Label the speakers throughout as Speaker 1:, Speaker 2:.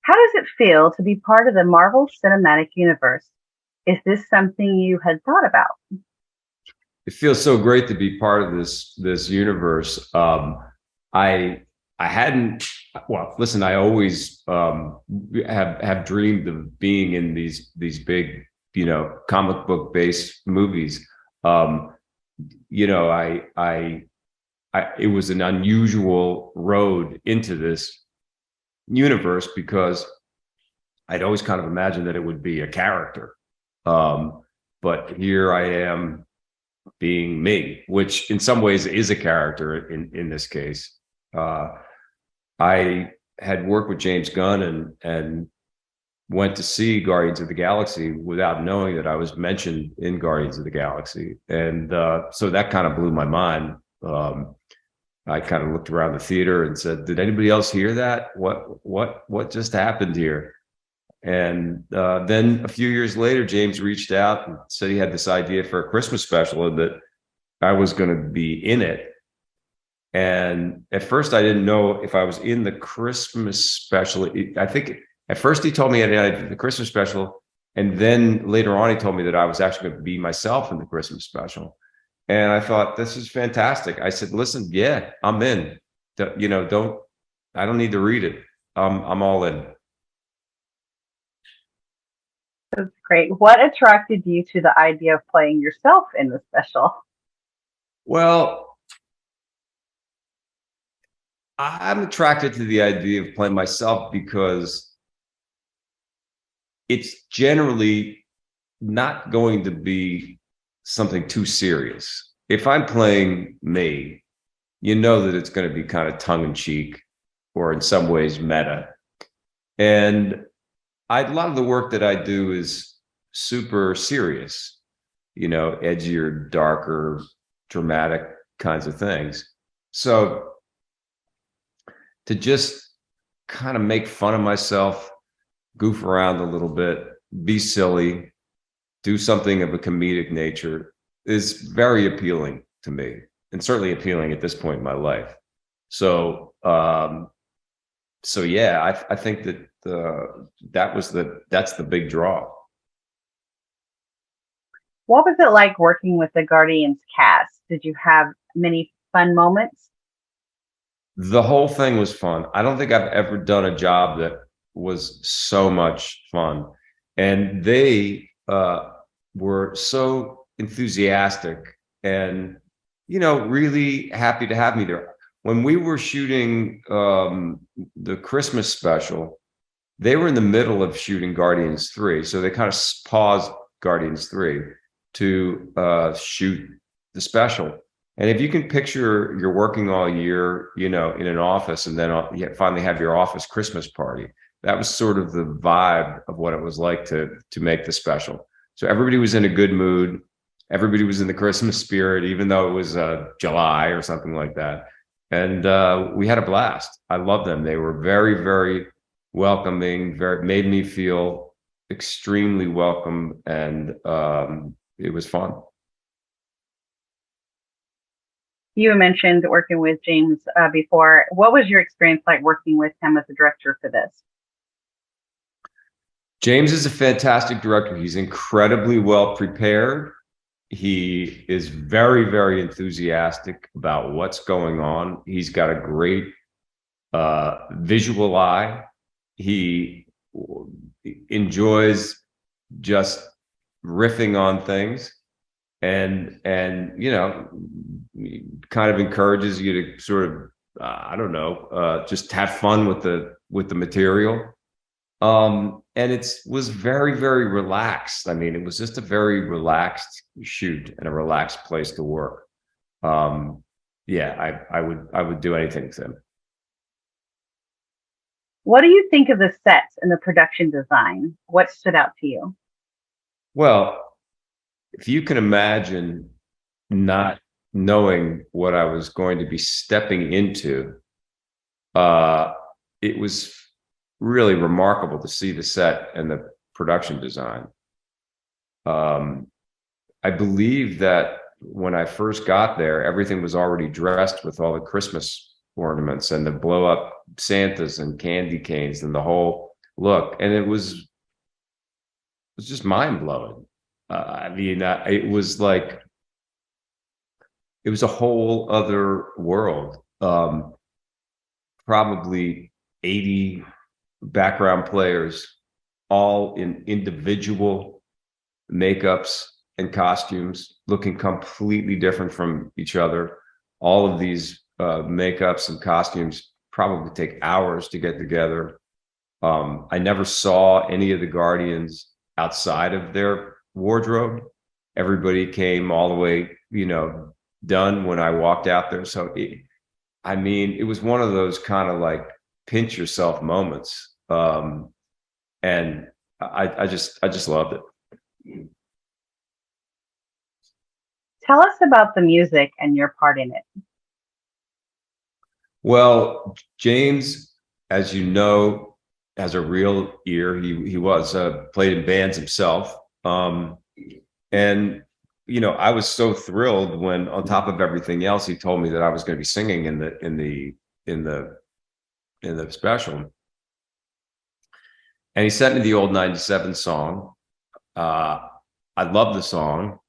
Speaker 1: How does it feel to be part of the Marvel Cinematic Universe? Is this something you had thought about?
Speaker 2: It feels so great to be part of this universe. I I hadn't. Well, listen, I always have dreamed of being in these big, comic book based movies. Um, I it was an unusual road into this universe because I'd always kind of imagined that it would be a character. Um, but here I am being me, which in some ways is a character in this case. Uh, I had worked with James Gunn and went to see Guardians of the Galaxy without knowing that I was mentioned in Guardians of the Galaxy, and so that kind of blew my mind. I kind of looked around the theater and said, "Did anybody else hear that? What just happened here?" And then a few years later, James reached out and said he had this idea for a Christmas special and that I was going to be in it. And at first, I didn't know if I was in the Christmas special. I think at first he told me I had the Christmas special. And then later on, he told me that I was actually going to be myself in the Christmas special. And I thought, this is fantastic. I said, listen, yeah, I'm in. I don't need to read it. I'm all in.
Speaker 1: That's great. What attracted you to the idea of playing yourself in the special?
Speaker 2: Well, I'm attracted to the idea of playing myself because it's generally not going to be something too serious. If I'm playing me, you know that it's going to be kind of tongue in cheek or in some ways meta. And a lot of the work that I do is super serious, edgier, darker, dramatic kinds of things. So to just kind of make fun of myself, goof around a little bit, be silly, do something of a comedic nature is very appealing to me, and certainly appealing at this point in my life. So, yeah, I think that that's the big draw.
Speaker 1: What was it like working with the Guardians cast? Did you have many fun moments?
Speaker 2: The whole thing was fun. I don't think I've ever done a job that was so much fun, and they were so enthusiastic and really happy to have me there. When we were shooting the Christmas special, they were in the middle of shooting Guardians 3, so they kind of paused Guardians 3 to shoot the special. And if you can picture you're working all year, in an office, and then you finally have your office Christmas party, that was sort of the vibe of what it was like to make the special. So everybody was in a good mood. Everybody was in the Christmas spirit, even though it was July or something like that. And we had a blast. I loved them. They were very, very welcoming. Made me feel extremely welcome, and it was fun.
Speaker 1: You mentioned working with James before. What was your experience like working with him as a director for this?
Speaker 2: James is a fantastic director. He's incredibly well prepared. He is very, very enthusiastic about what's going on. He's got a great visual eye. He enjoys just riffing on things, and kind of encourages you to sort of I don't know, just have fun with the material. And it was very, very relaxed. I mean, it was just a very relaxed shoot and a relaxed place to work. Yeah, I would do anything with him.
Speaker 1: What do you think of the sets and the production design? What stood out to you?
Speaker 2: Well, if you can imagine not knowing what I was going to be stepping into, it was really remarkable to see the set and the production design. I believe that when I first got there, everything was already dressed with all the Christmas ornaments and the blow up Santas and candy canes and the whole look, and it was just mind blowing. I mean, it was like it was a whole other world. Probably 80 background players, all in individual makeups and costumes, looking completely different from each other. All of these makeups and costumes probably take hours to get together. I never saw any of the Guardians outside of their wardrobe. Everybody came all the way, done when I walked out there. So, I mean, it was one of those kind of like pinch yourself moments, and I just loved it.
Speaker 1: Tell us about the music and your part in it.
Speaker 2: Well, James, as you know, has a real ear. He was played in bands himself, and I was so thrilled when, on top of everything else, he told me that I was going to be singing in the in the special. And he sent me the old '97 song. Uh, I love the song.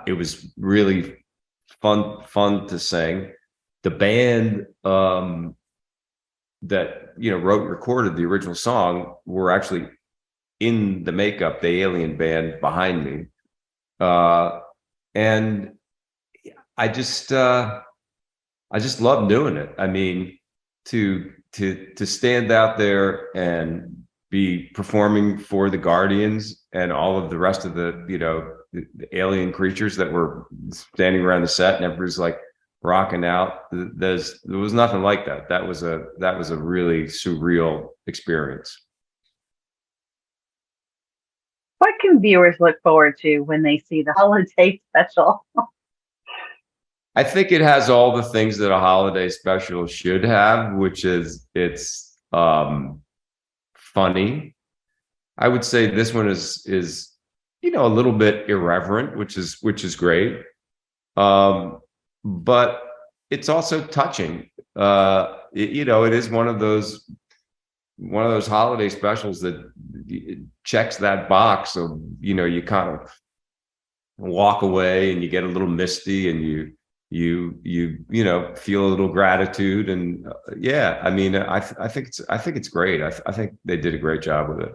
Speaker 2: It was really fun to sing. The band that wrote and recorded the original song were actually in the makeup, the Alien band behind me, and I just love doing it. I mean, to stand out there and be performing for the Guardians and all of the rest of the alien creatures that were standing around the set, and everybody's like rocking out. There was nothing like that. That was a really surreal experience.
Speaker 1: What can viewers look forward to when they see the holiday special?
Speaker 2: I think it has all the things that a holiday special should have, which is it's funny. I would say this one is a little bit irreverent, which is great. But it's also touching. It is one of those holiday specials that checks that box. So you kind of walk away and you get a little misty, and you feel a little gratitude, and yeah, I mean, I think it's great. I think they did a great job with it.